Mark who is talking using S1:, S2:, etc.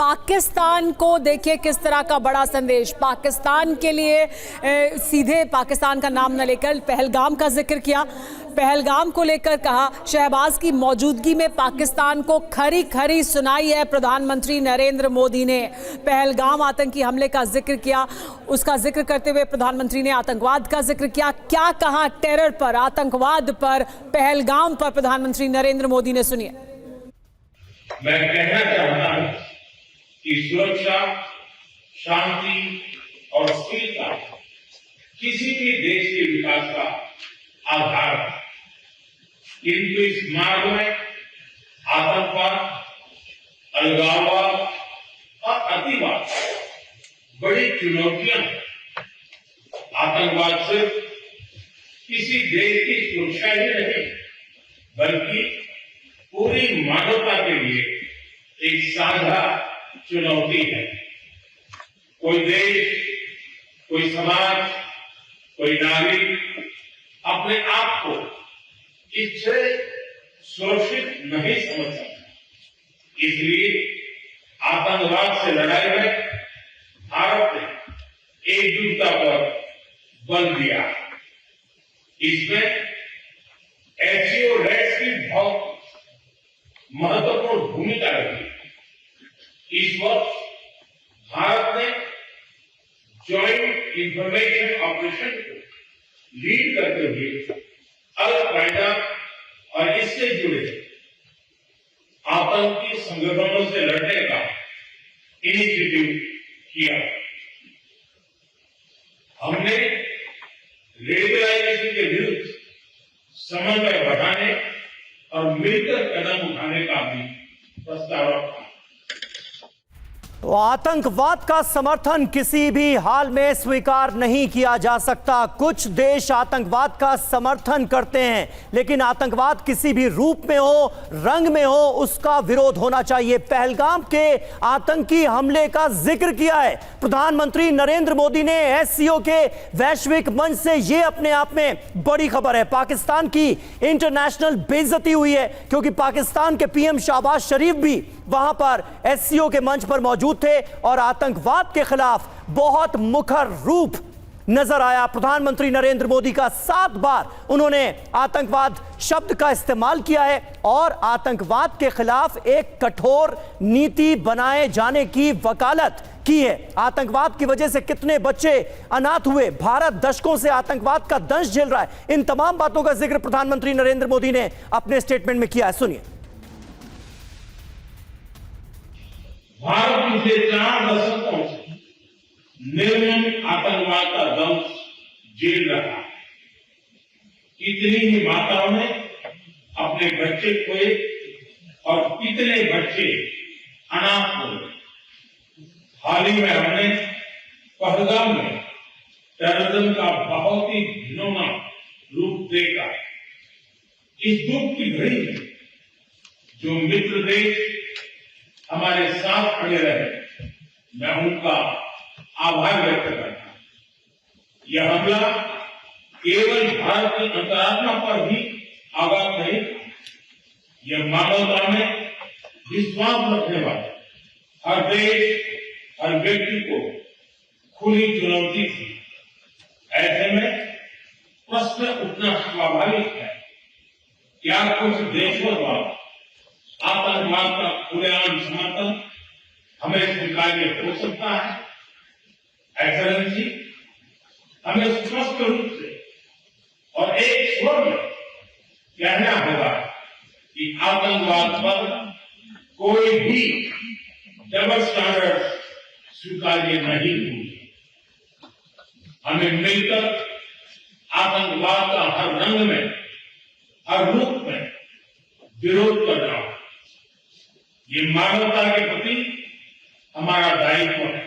S1: पाकिस्तान को देखिए किस तरह का बड़ा संदेश। पाकिस्तान के लिए सीधे पाकिस्तान का नाम न लेकर पहलगाम का जिक्र किया। पहलगाम को लेकर कहा शहबाज की मौजूदगी में पाकिस्तान को खरी खरी सुनाई है प्रधानमंत्री नरेंद्र मोदी ने। पहलगाम आतंकी हमले का जिक्र किया। उसका जिक्र करते हुए प्रधानमंत्री ने आतंकवाद का जिक्र किया। क्या कहा टेरर पर, आतंकवाद पर, पहलगाम पर प्रधानमंत्री नरेंद्र मोदी ने, सुनिए।
S2: मैं कहना चाहता हूं कि सुरक्षा, शांति और स्थिरता किसी भी देश के विकास का आधार है, किंतु इस मार्ग में आतंकवाद, अलगाववाद और अतिवाद बड़ी चुनौतियां हैं। आतंकवाद सिर्फ किसी देश की सुरक्षा ही नहीं बल्कि पूरी मानवता के लिए एक साझा चुनौती है। कोई देश, कोई समाज, कोई नागरिक अपने आप को इससे सुरक्षित नहीं समझ सकता। इसलिए आतंकवाद से लड़ाई में भारत ने एकजुटता पर बल दिया। इसमें एससीओ रेड्स की बहुत महत्वपूर्ण भूमिका रही। इस वर्ष भारत ने जॉइंट इंफॉर्मेशन ऑपरेशन को लीड करते हुए अल-कायदा और इससे जुड़े आतंकी संगठनों से लड़ने का इनिशिएटिव किया। हमने रेडिकलाइजेशन के विरुद्ध समन्वय बढ़ाने और मिलकर कदम उठाने का भी प्रस्ताव रखा।
S3: तो आतंकवाद का समर्थन किसी भी हाल में स्वीकार नहीं किया जा सकता। कुछ देश आतंकवाद का समर्थन करते हैं, लेकिन आतंकवाद किसी भी रूप में हो, रंग में हो, उसका विरोध होना चाहिए। पहलगाम के आतंकी हमले का जिक्र किया है प्रधानमंत्री नरेंद्र मोदी ने एससीओ के वैश्विक मंच से। यह अपने आप में बड़ी खबर है। पाकिस्तान की इंटरनेशनल बेइज्जती हुई है, क्योंकि पाकिस्तान के पीएम शहबाज शरीफ भी वहां पर एससीओ के मंच पर मौजूद थे और आतंकवाद के खिलाफ बहुत मुखर रूप नजर आया। प्रधानमंत्री नरेंद्र मोदी का 7 बार उन्होंने आतंकवाद शब्द का इस्तेमाल किया है और आतंकवाद के खिलाफ एक कठोर नीति बनाए जाने की वकालत की है। आतंकवाद की वजह से कितने बच्चे अनाथ हुए, भारत दशकों से आतंकवाद का दंश झेल रहा है, इन तमाम बातों का जिक्र प्रधानमंत्री नरेंद्र मोदी ने अपने स्टेटमेंट में किया है। सुनिए।
S2: भारत पिछले 4 दशकों से निर्मम आतंकवाद का दंश झेल रहा है। कितनी ही माताओं ने अपने बच्चे खोए और कितने बच्चे अनाथ हो गए। हाल ही में हमने पहलगाम में टेररिज्म का बहुत ही घिनौना रूप देखा। इस दुख की घड़ी में जो मित्र देश हमारे साथ खड़े रहे, मैं उनका आभार व्यक्त करता हूं। यह हमला केवल भारत की अंतरात्मा पर भी आघात नहीं था, यह मानवता में विश्वास रखने वाले हर देश, हर व्यक्ति को खुली चुनौती थी। ऐसे में प्रश्न उठना स्वाभाविक है, क्या कुछ देशों द्वारा आतंकवाद का खुलेआम समर्थन हमें स्वीकार्य हो सकता है? एक्सेलेंसी, हमें स्पष्ट रूप से और एक स्वर में कहना होगा कि आतंकवाद पर कोई भी डबल स्टैंडर्ड स्वीकार्य नहीं होंगे। हमें मिलकर आतंकवाद का हर रंग में, हर रूप में विरोध करना, ये मानवता के प्रति हमारा दायित्व है।